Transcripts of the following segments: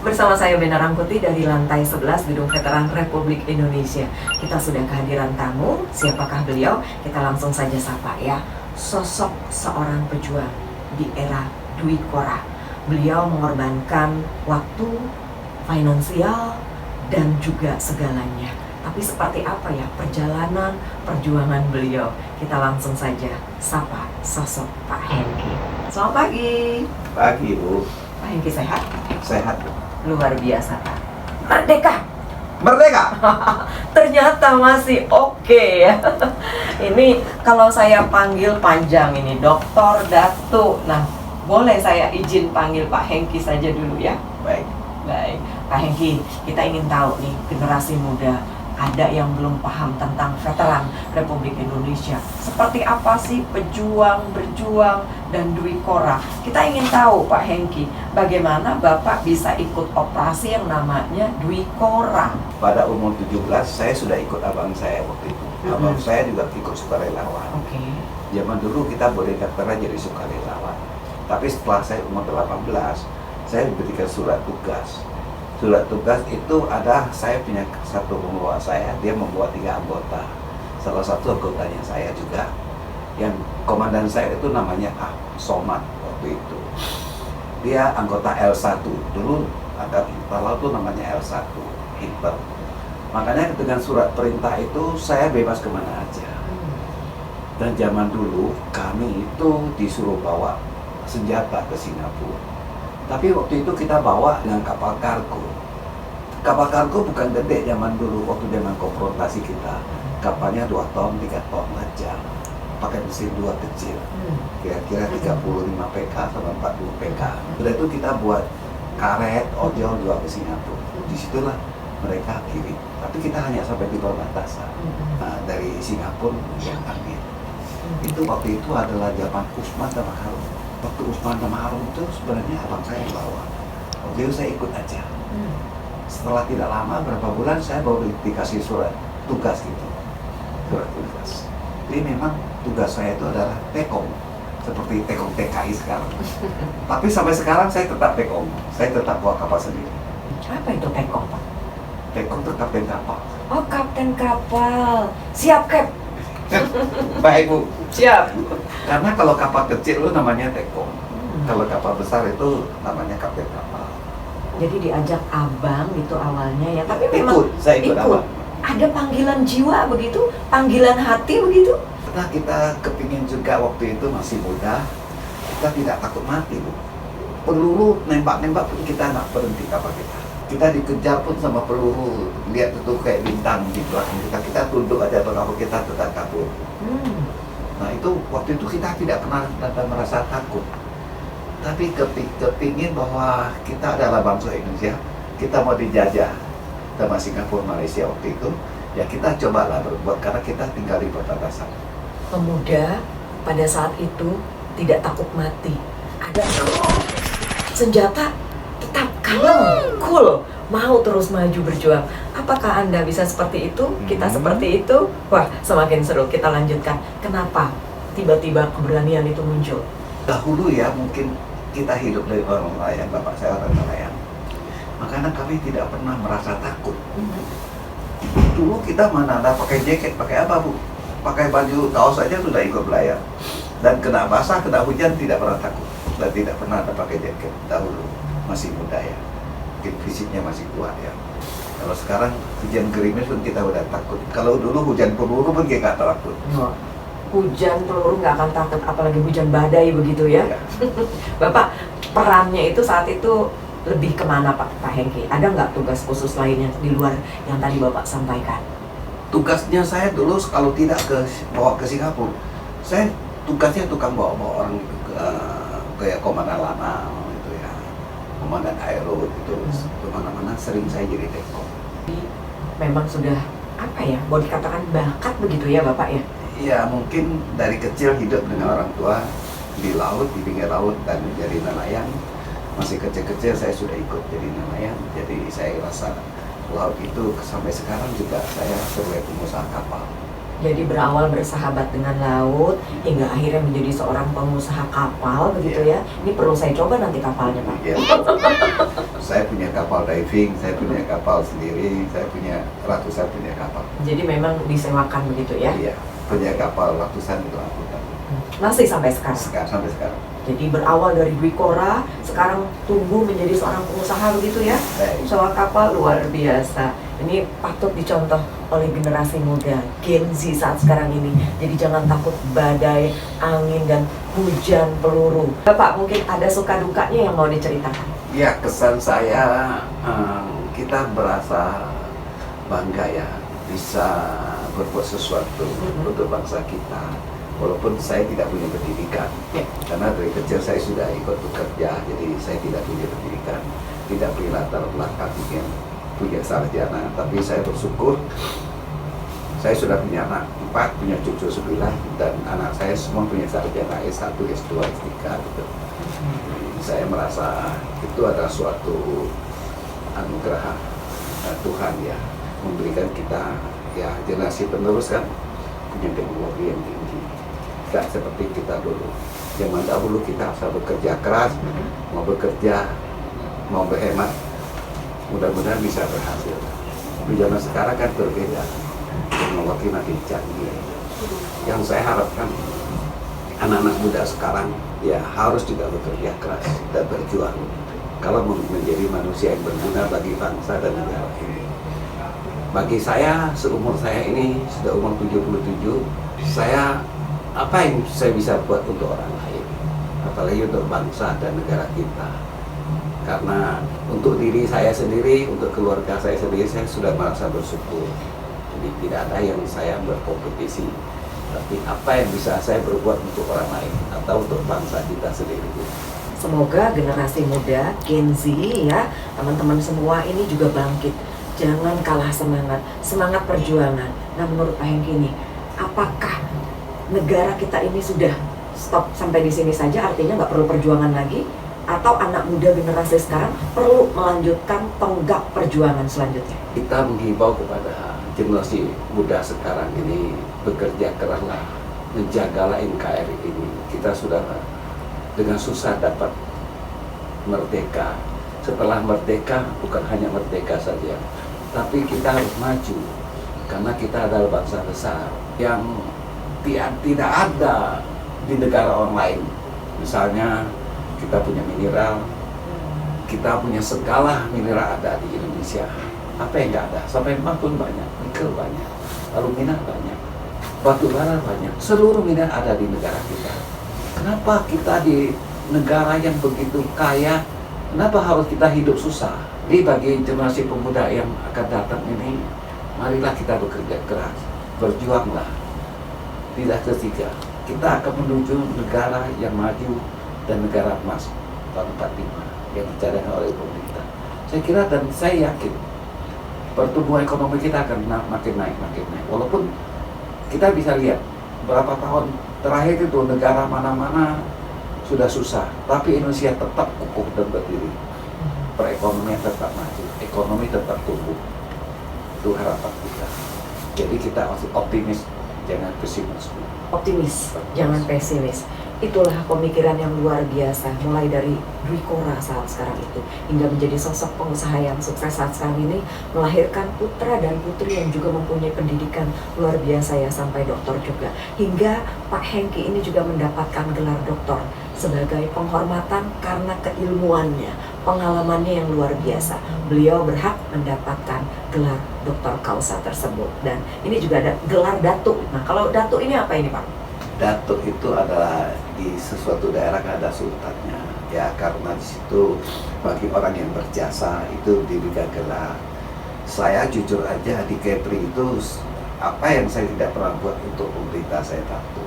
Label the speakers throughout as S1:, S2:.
S1: Bersama saya Bena Rangkuti dari lantai 11 Gedung Veteran Republik Indonesia. Kita sudah kehadiran tamu. Siapakah beliau? Kita langsung saja sapa ya. Sosok seorang pejuang di era Dwi Korah. Beliau mengorbankan waktu, finansial, dan juga segalanya. Tapi seperti apa ya perjalanan perjuangan beliau? Kita langsung saja sapa sosok Pak Hengki. Selamat pagi.
S2: Pagi, Bu.
S1: Pak Hengki sehat?
S2: Sehat, Bu.
S1: Luar biasa, Pak. Merdeka!
S2: Merdeka!
S1: Ternyata masih oke ya. Ini kalau saya panggil panjang ini, Doktor Datu. Nah, boleh saya izin panggil Pak Hengki saja dulu ya?
S2: Baik.
S1: Baik, Pak Hengki, kita ingin tahu nih, generasi muda, ada yang belum paham tentang veteran Republik Indonesia. Seperti apa sih pejuang, berjuang, dan Dwi Korah? Kita ingin tahu, Pak Hengki, bagaimana Bapak bisa ikut operasi yang namanya Dwi Korah?
S2: Pada umur 17, saya sudah ikut abang saya waktu itu. Abang saya juga ikut sukarelawan.
S1: Oke.
S2: Zaman dulu kita boleh daftar jadi sukarelawan. Tapi setelah saya umur 18, saya diberikan surat tugas. Surat tugas itu ada, saya punya satu pembawa saya, dia membawa 3 anggota. Salah satu anggotanya saya juga, yang komandan saya itu namanya Somad waktu itu. Dia anggota L1, dulu ada kalau itu namanya L1, Inter. Makanya dengan surat perintah itu saya bebas kemana aja. Dan zaman dulu kami itu disuruh bawa senjata ke Singapura. Tapi waktu itu kita bawa dengan kapal kargo. Kapal kargo bukan gede zaman dulu, waktu zaman konfrontasi kita. Kapalnya 2 ton, 3 ton aja. Pakai mesin 2 kecil. Kira-kira 35 PK sama 40 PK. Sudah itu kita buat karet, ojol juga ke Singapura. Disitulah mereka kirim. Tapi kita hanya sampai di perbatasan. Nah, dari Singapura yang ambil. Itu waktu itu adalah zaman Usman sama Harun. Waktu Usman sama Harun itu sebenarnya abang saya yang bawa. Waktu itu saya ikut aja. Setelah tidak lama, berapa bulan saya baru dikasih surat tugas gitu. Surat tugas. Jadi memang tugas saya itu adalah tekom. Seperti tekom TKI sekarang. Tapi sampai sekarang saya tetap tekom. Saya tetap bawa kapal sendiri.
S1: Apa itu tekom, Pak?
S2: Tekom itu kapten kapal.
S1: Oh, kapten kapal. Siap, Kap.
S2: Baik, Bu.
S1: Siap.
S2: Karena kalau kapal kecil itu namanya tekom. Kalau kapal besar itu namanya kapten kapal.
S1: Jadi diajak abang gitu awalnya ya, tapi memang
S2: saya ikut abang.
S1: Ada panggilan jiwa begitu, panggilan hati begitu.
S2: Karena kita kepingin juga waktu itu masih muda, kita tidak takut mati, Bu. Peluru nembak-nembak pun kita nggak berhenti kapal kita. Kita dikejar pun sama peluru, lihat itu kayak bintang di belakang kita. Kita tunduk aja kapal kita tetap kabur. Nah itu waktu itu kita tidak pernah merasa takut. Tapi kepingin bahwa kita adalah bangsa Indonesia, kita mau dijajah sama Singapura, Malaysia waktu itu, ya kita cobalah berbuat karena kita tinggal di perbatasan.
S1: Pemuda pada saat itu tidak takut mati. Ada senjata, tetap kalem, cool, mau terus maju berjuang. Apakah Anda bisa seperti itu? Kita seperti itu? Wah, semakin seru. Kita lanjutkan. Kenapa tiba-tiba keberanian itu muncul?
S2: Dahulu ya mungkin kita hidup dari orang nelayan, bapak saya orang nelayan. Makanya kami tidak pernah merasa takut. Dulu kita mana ada pakai jaket, pakai apa, Bu? Pakai baju kaos saja sudah ikut belayar. Dan kena basah, kena hujan tidak pernah takut. Dan tidak pernah ada pakai jaket dahulu. Masih muda ya. Mungkin fisiknya masih kuat ya. Kalau sekarang hujan gerimis pun kita udah takut. Kalau dulu hujan peluru pun kita nggak takut.
S1: Hujan peluru nggak akan takut, apalagi hujan badai begitu ya.
S2: Ya.
S1: Bapak, perannya itu saat itu lebih kemana Pak Hengki? Ada nggak tugas khusus lainnya di luar yang tadi Bapak sampaikan?
S2: Tugasnya saya dulu kalau tidak bawa ke Singapura, saya tugasnya tukang bawa orang kayak komandan lama itu ya, komandan aero itu kemana-mana sering saya jadi tekom.
S1: Memang sudah apa ya, boleh dikatakan bakat begitu ya Bapak ya?
S2: Iya, mungkin dari kecil hidup dengan orang tua di laut, di pinggir laut dan jadi nelayan. Masih kecil-kecil saya sudah ikut jadi nelayan, jadi saya rasa laut itu sampai sekarang juga saya sebagai pengusaha kapal.
S1: Jadi berawal bersahabat dengan laut hingga akhirnya menjadi seorang pengusaha kapal begitu ya. Ini perlu saya coba nanti kapalnya Pak.
S2: Ya. Saya punya kapal diving, saya punya kapal sendiri, saya punya ratusan punya kapal.
S1: Jadi memang disewakan begitu ya?
S2: Iya, punya kapal ratusan itu angkutan.
S1: Masih sampai sekarang?
S2: Sampai sekarang.
S1: Jadi berawal dari Dwi Kora, sekarang tumbuh menjadi seorang pengusaha begitu ya? Sewa kapal luar biasa. Ini patut dicontoh oleh generasi muda, Gen Z saat sekarang ini. Jadi jangan takut badai, angin, dan hujan peluru. Bapak mungkin ada suka dukanya yang mau diceritakan?
S2: Ya, kesan saya kita berasa bangga ya bisa berbuat sesuatu untuk bangsa kita. Walaupun saya tidak punya pendidikan, karena dari kecil saya sudah ikut bekerja, jadi saya tidak punya pendidikan, tidak punya latar belakang yang punya sarjana. Tapi saya bersyukur, saya sudah punya anak 4, punya cucu 9, dan anak saya semua punya sarjana S1, S2, S3 gitu. Saya merasa itu adalah suatu anugerah Tuhan ya, memberikan kita ya generasi penerus kan punya teknologi yang tinggi. Tidak seperti kita dulu. Zaman dahulu kita harus bekerja keras, mau bekerja, mau berhemat, mudah-mudahan bisa berhasil. Tapi zaman sekarang kan berbeda, teknologi makin canggih. Yang saya harapkan anak-anak muda sekarang ya harus juga bekerja keras dan berjuang kalau menjadi manusia yang berguna bagi bangsa dan negara ini. Bagi saya, seumur saya ini, sudah umur 77, saya apa yang saya bisa buat untuk orang lain, apalagi untuk bangsa dan negara kita. Karena untuk diri saya sendiri, untuk keluarga saya sendiri, saya sudah merasa bersyukur. Jadi tidak ada yang saya berkompetisi, tapi apa yang bisa saya berbuat untuk orang lain atau untuk bangsa kita sendiri.
S1: Semoga generasi muda, Gen Z ya, teman-teman semua ini juga bangkit. Jangan kalah semangat, semangat perjuangan. Nah menurut Pak Hengki ini, apakah negara kita ini sudah stop sampai di sini saja, artinya nggak perlu perjuangan lagi? Atau anak muda generasi sekarang perlu melanjutkan tonggak perjuangan selanjutnya?
S2: Kita menghimbau kepada generasi muda sekarang ini, bekerja keraslah, menjagalah NKRI ini. Kita sudah dengan susah dapat merdeka. Setelah merdeka, bukan hanya merdeka saja, tapi kita harus maju, karena kita adalah bangsa besar yang tidak ada di negara orang lain. Misalnya kita punya mineral, kita punya segala mineral ada di Indonesia. Apa yang nggak ada? Sampai emas pun banyak, nikel banyak, alumina banyak, batu bara banyak. Seluruh mineral ada di negara kita. Kenapa kita di negara yang begitu kaya, kenapa harus kita hidup susah? Jadi bagi generasi pemuda yang akan datang ini, marilah kita bekerja keras, berjuanglah. Tidak ketiga, kita akan menuju negara yang maju dan negara emas tahun 45 yang dicadangkan oleh pemerintah. Saya kira dan saya yakin pertumbuhan ekonomi kita akan makin naik. Walaupun kita bisa lihat berapa tahun terakhir itu negara mana-mana sudah susah, tapi Indonesia tetap kukuh dan berdiri. Perekonomian tetap maju, ekonomi tetap tumbuh. Itu harapan kita. Jadi kita masih optimis, jangan pesimis.
S1: Optimis, jangan pesimis. Itulah pemikiran yang luar biasa, mulai dari Dwi Kora saat sekarang itu hingga menjadi sosok pengusaha yang sukses saat sekarang ini, melahirkan putra dan putri yang juga mempunyai pendidikan luar biasa ya, sampai doktor juga. Hingga Pak Hengki ini juga mendapatkan gelar doktor sebagai penghormatan karena keilmuannya, pengalamannya yang luar biasa. Beliau berhak mendapatkan gelar Doktor Kausa tersebut. Dan ini juga ada gelar Datuk. Nah, kalau Datuk ini apa ini, Pak?
S2: Datuk itu adalah di sesuatu daerah ada sultannya. Ya, karena di situ bagi orang yang berjasa itu diberikan gelar. Saya jujur aja di Kepri itu apa yang saya tidak pernah buat untuk pemerintah saya Datuk.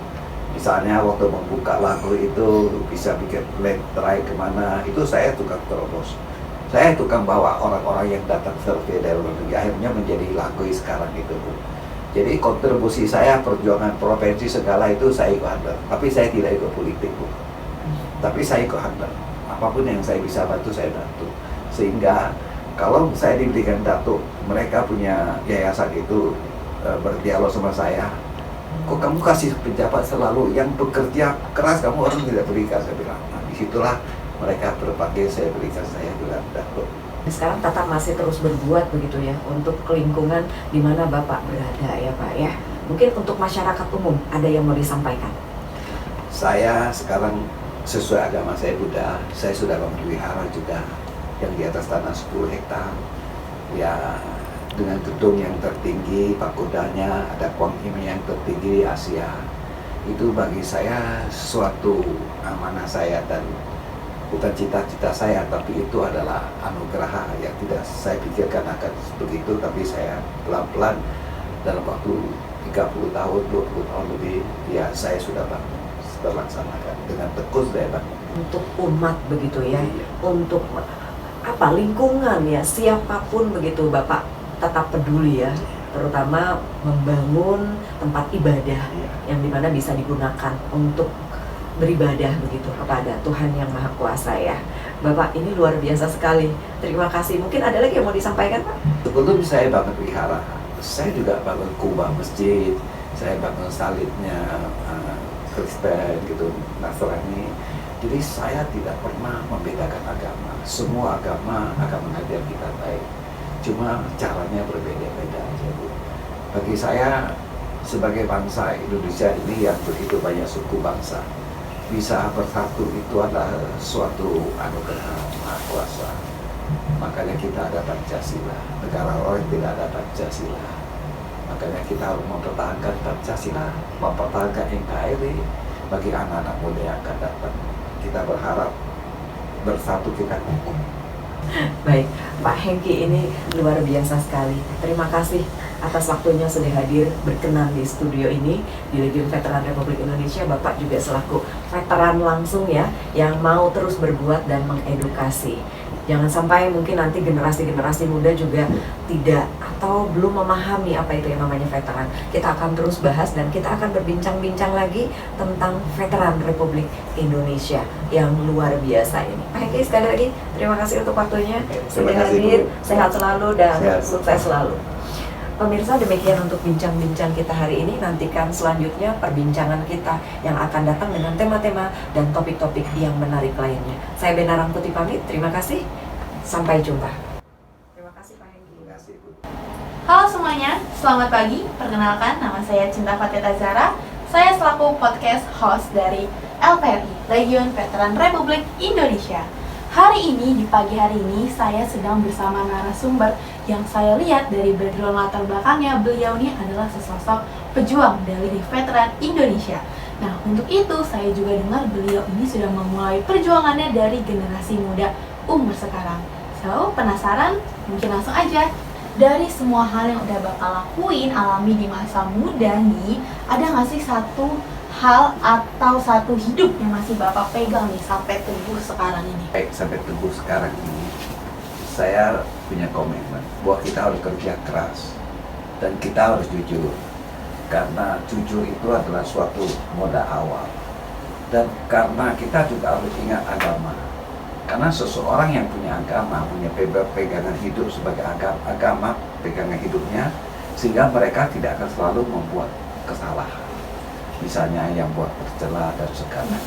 S2: Misalnya waktu membuka lagu itu bisa bikin letterai kemana, itu saya tukang terobos. Saya tukang bawa orang-orang yang datang survei dari luar negeri, akhirnya menjadi lagu sekarang itu. Jadi kontribusi saya, perjuangan provinsi segala itu saya ikut handle. Tapi saya tidak ikut politik, Bu. Tapi saya ikut handle. Apapun yang saya bisa bantu, saya bantu. Sehingga kalau saya diberikan datuk, mereka punya yayasan itu berdialog sama saya. Kok kamu kasih pejabat selalu yang bekerja keras kamu orang tidak berikan? Saya bilang, nah disitulah mereka berpanggil, saya berikan, saya bilang, dapat.
S1: Sekarang tetap masih terus berbuat begitu ya untuk lingkungan di mana Bapak berada ya Pak ya. Mungkin untuk masyarakat umum ada yang mau disampaikan?
S2: Saya sekarang sesuai agama saya Buddha, saya sudah memelihara juga yang di atas tanah 10 hektar. Ya, dengan gedung yang tertinggi, pagodanya, ada Kuang Im yang tertinggi di Asia. Itu bagi saya suatu amanah saya dan bukan cita-cita saya, tapi itu adalah anugerah yang tidak saya pikirkan akan begitu, tapi saya pelan-pelan dalam waktu 30 tahun, 20 tahun lebih, ya saya sudah terlaksanakan dengan tekun saya bangun.
S1: Untuk umat begitu ya,
S2: Iya.
S1: untuk apa lingkungan ya, siapapun begitu Bapak tetap peduli ya, terutama membangun tempat ibadah
S2: Iya.
S1: yang dimana bisa digunakan untuk beribadah begitu kepada Tuhan yang Maha Kuasa ya. Bapak ini luar biasa sekali. Terima kasih. Mungkin ada lagi yang mau disampaikan Pak?
S2: Sebelum saya bangun wihara, saya juga bangun kubah masjid, saya bangun salibnya Kristen gitu, Nasrani. Jadi saya tidak pernah membedakan agama. Semua agama akan mengajar kita baik. Cuma caranya berbeda-beda aja Bu. Bagi saya sebagai bangsa Indonesia ini yang begitu banyak suku bangsa, bisa bersatu itu adalah suatu anugerah Maha Kuasa. Makanya kita ada Pancasila. Negara lain tidak ada Pancasila. Makanya kita harus mempertahankan Pancasila, mempertahankan NKRI bagi anak-anak muda yang akan datang. Kita berharap bersatu kita kukuh.
S1: Baik, Pak Hengki ini luar biasa sekali. Terima kasih atas waktunya sudah hadir berkenan di studio ini di Legiun Veteran Republik Indonesia. Bapak juga selaku veteran langsung ya, yang mau terus berbuat dan mengedukasi. Jangan sampai mungkin nanti generasi-generasi muda juga tidak atau belum memahami apa itu yang namanya veteran. Kita akan terus bahas dan kita akan berbincang-bincang lagi tentang veteran Republik Indonesia yang luar biasa ini. Pak Hengki sekali lagi terima kasih untuk waktunya sudah
S2: kasih,
S1: hadir.
S2: Bu.
S1: Sehat selalu dan
S2: Sehat.
S1: sukses selalu. Pemirsa, demikian untuk bincang-bincang kita hari ini. Nantikan selanjutnya perbincangan kita yang akan datang dengan tema-tema dan topik-topik yang menarik lainnya. Saya Bena Rangkuti pamit, terima kasih. Sampai jumpa. Terima kasih Pak Hengki.
S2: Terima kasih Bu.
S3: Halo semuanya, selamat pagi. Perkenalkan, nama saya Cinta Fateta Zara. Saya selaku podcast host dari LPRI, Legiun Veteran Republik Indonesia. Hari ini, di pagi hari ini, saya sedang bersama narasumber yang saya lihat dari background latar belakangnya, beliau ini adalah sesosok pejuang dari veteran Indonesia. Nah, untuk itu saya juga dengar beliau ini sudah memulai perjuangannya dari generasi muda umur sekarang. So, penasaran? Mungkin langsung aja. Dari semua hal yang udah Bapak lakuin, alami di masa muda nih, ada nggak sih satu hal atau satu hidup yang masih Bapak pegang nih sampai teguh sekarang ini?
S2: Baik, sampai teguh sekarang ini, saya punya komitmen bahwa kita harus kerja keras dan kita harus jujur. Karena jujur itu adalah suatu modal awal. Dan karena kita juga harus ingat agama. Karena seseorang yang punya agama, punya pegangan hidup sebagai agama, pegangan hidupnya, sehingga mereka tidak akan selalu membuat kesalahan. Misalnya yang buat tercela dan segala.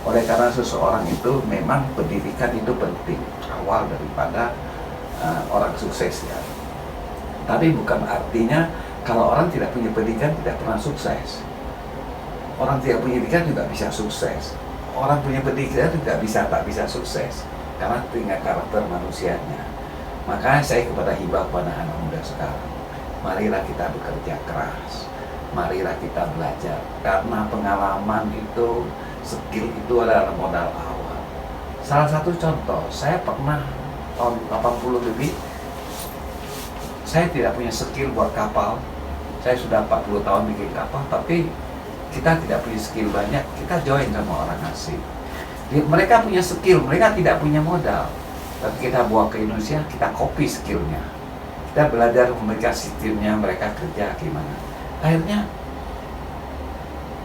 S2: Oleh karena seseorang itu memang pendidikan itu penting, awal daripada orang sukses ya. Tapi bukan artinya kalau orang tidak punya pendidikan tidak pernah sukses. Orang tidak punya pendidikan juga bisa sukses. Orang punya pendidikan juga tak bisa sukses karena tinggal karakter manusianya. Makanya saya himbau kepada anak muda sekarang, marilah kita bekerja keras. Marilah kita belajar, karena pengalaman itu, skill itu adalah modal awal. Salah satu contoh, saya pernah tahun 80 lebih, saya tidak punya skill buat kapal. Saya sudah 40 tahun bikin kapal, tapi kita tidak punya skill banyak, kita join sama orang asing. Mereka punya skill, mereka tidak punya modal. Tapi kita bawa ke Indonesia, kita copy skillnya. Kita belajar mereka skillnya, mereka kerja gimana. Akhirnya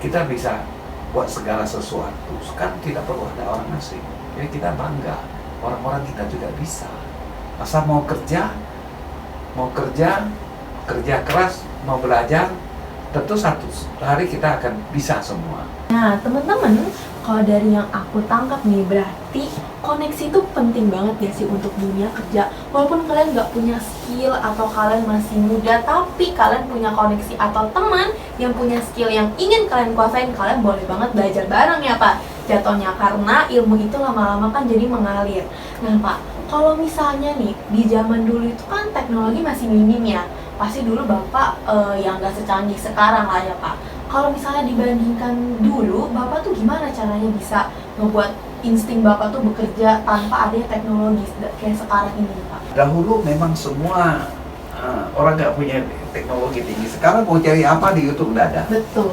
S2: kita bisa buat segala sesuatu. Sekarang tidak perlu ada orang asing. Jadi kita bangga, orang-orang kita juga bisa. Asal mau kerja keras, mau belajar, tentu satu hari kita akan bisa semua.
S3: Nah, teman-teman, kalau dari yang aku tangkap nih, berarti koneksi itu penting banget ya sih untuk dunia kerja. Walaupun kalian nggak punya skill atau kalian masih muda, tapi kalian punya koneksi atau teman yang punya skill yang ingin kalian kuasain, kalian boleh banget belajar bareng ya Pak. Jatuhnya karena ilmu itu lama-lama kan jadi mengalir. Nah Pak, kalau misalnya nih di zaman dulu itu kan teknologi masih minim ya. Pasti dulu Bapak yang nggak secanggih sekarang lah ya Pak. Kalau misalnya dibandingkan dulu, Bapak tuh gimana caranya bisa ngebuat insting Bapak tuh bekerja tanpa adanya teknologi kayak sekarang ini Pak?
S2: Dahulu memang semua orang nggak punya teknologi tinggi. Sekarang mau cari apa di YouTube udah ada.
S3: Betul.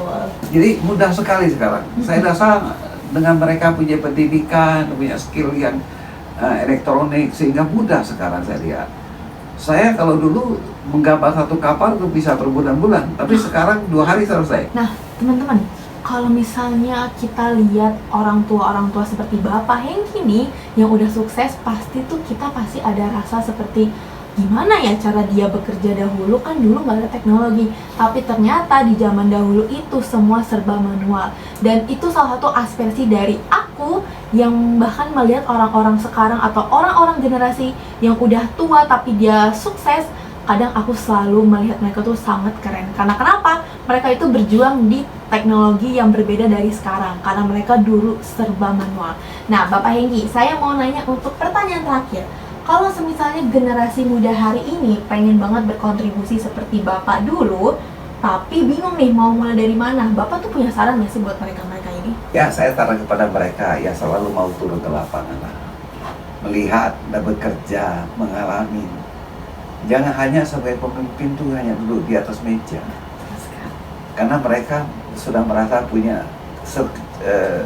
S2: Jadi mudah sekali sekarang. Saya rasa dengan mereka punya pendidikan, punya skill yang elektronik, sehingga mudah sekarang saya lihat. Saya kalau dulu menggambar satu kapal itu bisa berbulan-bulan, tapi sekarang 2 hari selesai.
S3: Nah, teman-teman, kalau misalnya kita lihat orang tua seperti Bapak Hengki nih yang udah sukses, pasti tuh kita pasti ada rasa seperti gimana ya cara dia bekerja dahulu, kan dulu nggak ada teknologi, tapi ternyata di zaman dahulu itu semua serba manual. Dan itu salah satu aspirasi dari aku yang bahkan melihat orang-orang sekarang atau orang-orang generasi yang udah tua tapi dia sukses. Kadang aku selalu melihat mereka tuh sangat keren. Karena kenapa? Mereka itu berjuang di teknologi yang berbeda dari sekarang. Karena mereka dulu serba manual. Nah, Bapak Hengki, saya mau nanya untuk pertanyaan terakhir. Kalau misalnya generasi muda hari ini pengen banget berkontribusi seperti Bapak dulu, tapi bingung nih mau mulai dari mana, Bapak tuh punya saran nggak sih buat mereka-mereka ini?
S2: Ya, saya saran kepada mereka yang selalu mau turun ke lapangan, melihat dan bekerja, mengalami. Jangan hanya sebagai pemimpin tuh hanya duduk di atas meja. Karena mereka sudah merasa punya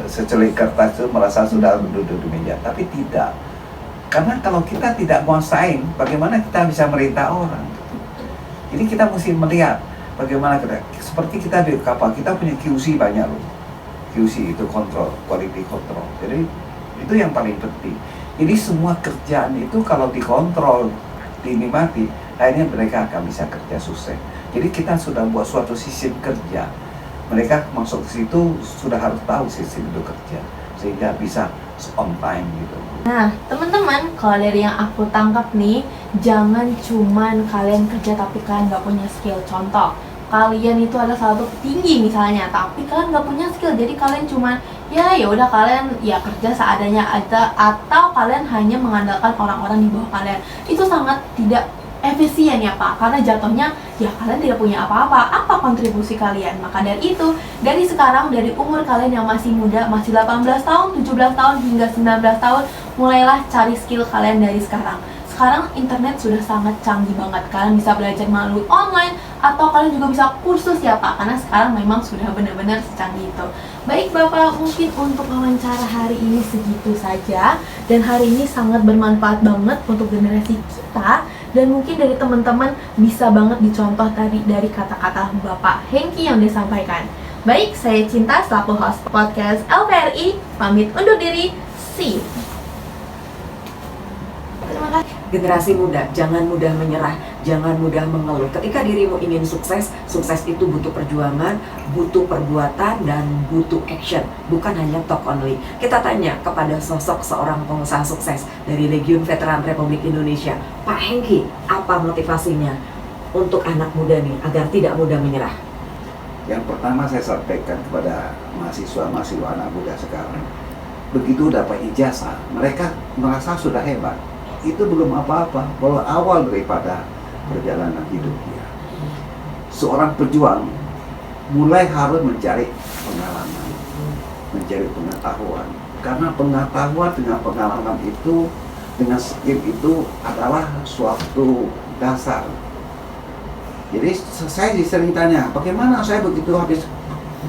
S2: secelek kertas itu merasa sudah duduk di meja, tapi tidak. Karena kalau kita tidak menguasain, bagaimana kita bisa merintah orang? Jadi kita mesti melihat bagaimana kita, seperti kita di kapal, kita punya QC banyak loh. QC itu kontrol, quality control. Jadi itu yang paling penting. Jadi semua kerjaan itu kalau dikontrol, dinikmati, akhirnya mereka akan bisa kerja sukses. Jadi kita sudah buat suatu sistem kerja. Mereka masuk ke situ sudah harus tahu sistem itu kerja, sehingga bisa on time gitu.
S3: Nah, teman-teman, kalau dari yang aku tangkap nih, jangan cuman kalian kerja tapi kalian nggak punya skill. Contoh, kalian itu ada salah satu tinggi misalnya, tapi kalian nggak punya skill, jadi kalian cuman ya udah kalian ya kerja seadanya aja, atau kalian hanya mengandalkan orang-orang di bawah kalian. Itu sangat tidak efisien ya Pak, karena jatuhnya ya kalian tidak punya apa-apa. Apa kontribusi kalian? Maka dari itu, dari sekarang, dari umur kalian yang masih muda, masih 18 tahun, 17 tahun hingga 19 tahun, mulailah cari skill kalian dari sekarang. Sekarang internet sudah sangat canggih banget, kalian bisa belajar melalui online atau kalian juga bisa kursus ya Pak, karena sekarang memang sudah benar-benar secanggih itu. Baik Bapak, mungkin untuk wawancara hari ini segitu saja, dan hari ini sangat bermanfaat banget untuk generasi kita, dan mungkin dari teman-teman bisa banget dicontoh tadi dari kata-kata Bapak Hengki yang disampaikan. Baik, saya Cinta selaku host podcast LPRI, pamit undur diri, see you. Terima kasih.
S1: Generasi muda, jangan mudah menyerah, jangan mudah mengeluh. Ketika dirimu ingin sukses, sukses itu butuh perjuangan, butuh perbuatan, dan butuh action. Bukan hanya talk only. Kita tanya kepada sosok seorang pengusaha sukses dari Legiun Veteran Republik Indonesia, Pak Hengki, apa motivasinya untuk anak muda nih agar tidak mudah menyerah?
S2: Yang pertama saya sampaikan kepada mahasiswa-mahasiswa anak muda sekarang, begitu dapat ijazah, mereka merasa sudah hebat. Itu belum apa-apa, bahwa awal daripada perjalanan hidup dia. Seorang pejuang mulai harus mencari pengalaman, mencari pengetahuan. Karena pengetahuan dengan pengalaman itu, dengan skill itu adalah suatu dasar. Jadi saya sering tanya, bagaimana saya begitu habis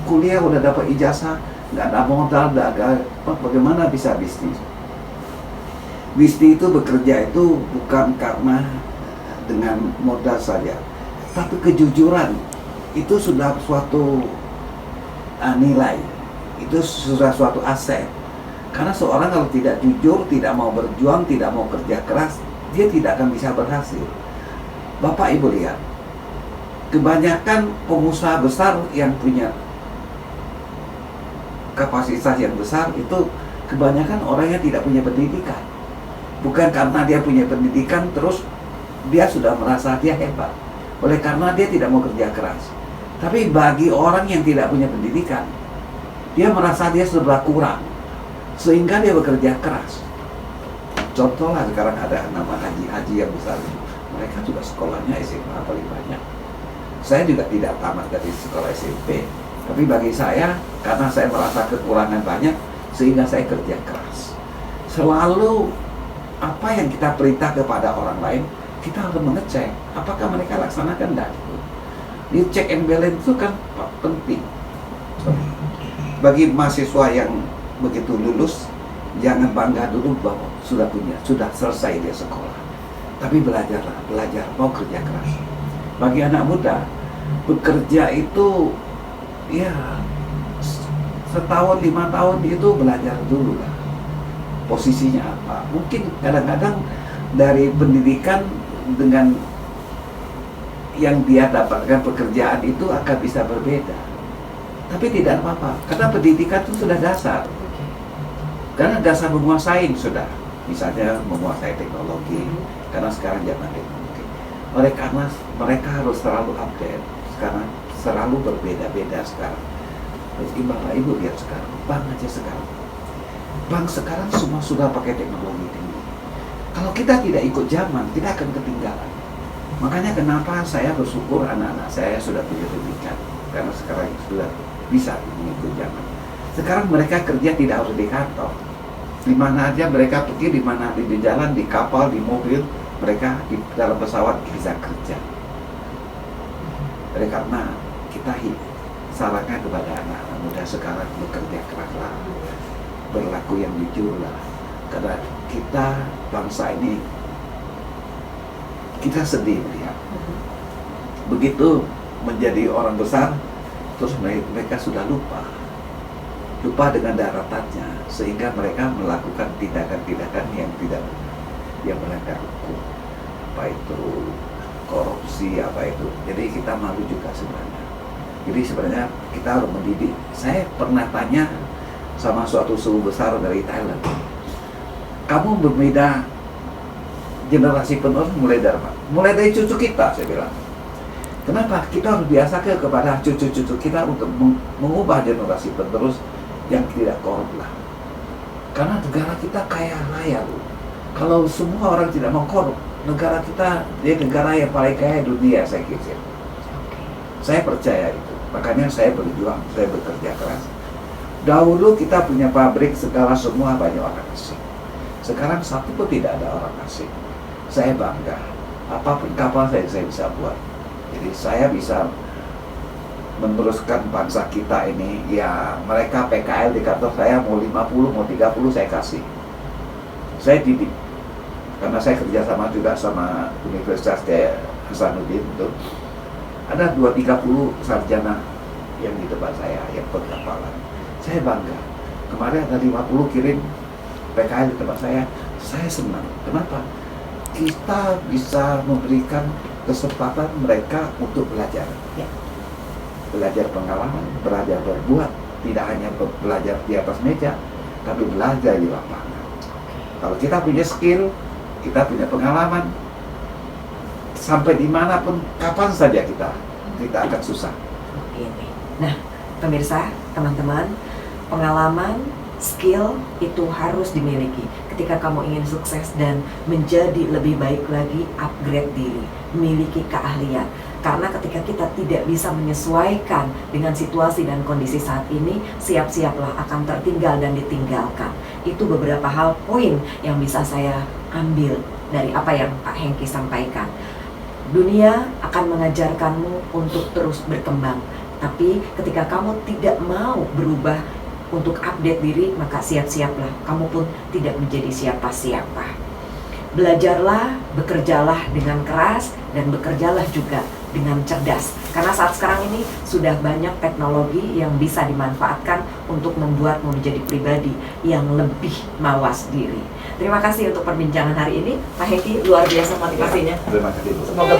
S2: kuliah udah dapat ijazah, nggak ada modal, nggak ada, bagaimana bisa bisnis? Bisnis itu bekerja itu bukan karena dengan modal saja, tapi kejujuran itu sudah suatu nilai, itu sudah suatu aset. Karena seorang kalau tidak jujur, tidak mau berjuang, tidak mau kerja keras, dia tidak akan bisa berhasil. Bapak Ibu lihat, kebanyakan pengusaha besar yang punya kapasitas yang besar itu kebanyakan orangnya tidak punya pendidikan. Bukan karena dia punya pendidikan terus dia sudah merasa dia hebat. Oleh karena dia tidak mau kerja keras. Tapi bagi orang yang tidak punya pendidikan, dia merasa dia sudah kurang, sehingga dia bekerja keras. Contoh lah sekarang ada nama haji-haji yang besar, mereka juga sekolahnya SMA paling banyak. Saya juga tidak tamat dari sekolah SMP, tapi bagi saya, karena saya merasa kekurangan banyak, sehingga saya kerja keras. Selalu apa yang kita perintah kepada orang lain, kita harus mengecek apakah mereka laksanakan dan di check and balance itu kan penting. Bagi mahasiswa yang begitu lulus, jangan bangga dulu bahwa sudah selesai dia sekolah. Tapi belajar mau kerja keras. Bagi anak muda, bekerja itu ya setahun 5 tahun itu belajar dulu lah. Posisinya apa? Mungkin kadang-kadang dari pendidikan dengan yang dia dapatkan pekerjaan itu akan bisa berbeda. Tapi tidak apa-apa, karena pendidikan itu sudah dasar. Karena dasar menguasai sudah. Misalnya menguasai teknologi, karena sekarang zaman teknologi. Oleh karena mereka harus selalu update, sekarang selalu berbeda-beda sekarang. Bapak Ibu lihat sekarang, bank aja sekarang. Bank sekarang semua sudah pakai teknologi tinggi. Kalau kita tidak ikut zaman, kita akan ketinggalan. Makanya kenapa saya bersyukur anak-anak saya sudah punya pendidikan, karena sekarang sudah bisa mengikut zaman. Sekarang mereka kerja tidak harus di kantor. Di mana aja mereka pergi, di mana di jalan, di kapal, di mobil, mereka di dalam pesawat bisa kerja. Oleh karena kita sarankan kepada anak-anak muda sekarang bekerja keraslah, berlaku yang jujur lah. Karena kita bangsa ini kita sedih melihat begitu menjadi orang besar, terus mereka sudah lupa dengan daratannya, sehingga mereka melakukan tindakan-tindakan yang tidak benar, yang melanggar hukum, apa itu korupsi, apa itu. Jadi kita malu juga sebenarnya. Jadi sebenarnya kita harus mendidik. Saya pernah tanya sama suatu suku besar dari Thailand, kamu berbeda generasi penerus mulai dari mana? Mulai dari cucu kita, saya bilang. Kenapa? Kita harus biasakan kepada cucu-cucu kita untuk mengubah generasi penerus yang tidak korup lah. Karena negara kita kaya raya loh. Kalau semua orang tidak mau korup, negara kita dia negara yang paling kaya dunia, saya kira. Saya percaya itu. Makanya saya berjuang, saya bekerja keras. Dahulu kita punya pabrik segala semua banyak orang asing. Sekarang satu pun tidak ada orang asing. Saya bangga. Apapun kapal saya bisa buat. Jadi saya bisa meneruskan bangsa kita ini. Ya mereka PKL di kantor saya mau 50, mau 30 saya kasih. Saya didik. Karena saya kerjasama juga sama Universitas Hasanuddin itu. Ada 230 sarjana yang di tempat saya, yang perkapalan. Saya bangga. Kemarin ada 50 kirim PKL di tempat saya senang. Kenapa? Kita bisa memberikan kesempatan mereka untuk belajar.
S1: Ya.
S2: Belajar pengalaman, belajar berbuat, tidak hanya belajar di atas meja, tapi belajar di lapangan. Kalau kita punya skill, kita punya pengalaman, sampai dimanapun, kapan saja kita akan susah.
S1: Ini. Nah, pemirsa, teman-teman, pengalaman, skill itu harus dimiliki ketika kamu ingin sukses dan menjadi lebih baik lagi, upgrade diri, memiliki keahlian. Karena ketika kita tidak bisa menyesuaikan dengan situasi dan kondisi saat ini, siap-siaplah akan tertinggal dan ditinggalkan. Itu beberapa hal poin yang bisa saya ambil dari apa yang Pak Hengki sampaikan. Dunia akan mengajarkanmu untuk terus berkembang. Tapi ketika kamu tidak mau berubah untuk update diri, maka siap-siaplah, kamu pun tidak menjadi siapa-siapa. Belajarlah, bekerjalah dengan keras, dan bekerjalah juga dengan cerdas. Karena saat sekarang ini sudah banyak teknologi yang bisa dimanfaatkan untuk membuatmu menjadi pribadi yang lebih mawas diri. Terima kasih untuk perbincangan hari ini, Pak Hengki, luar biasa motivasinya.
S2: Terima kasih, Bu.
S1: Semoga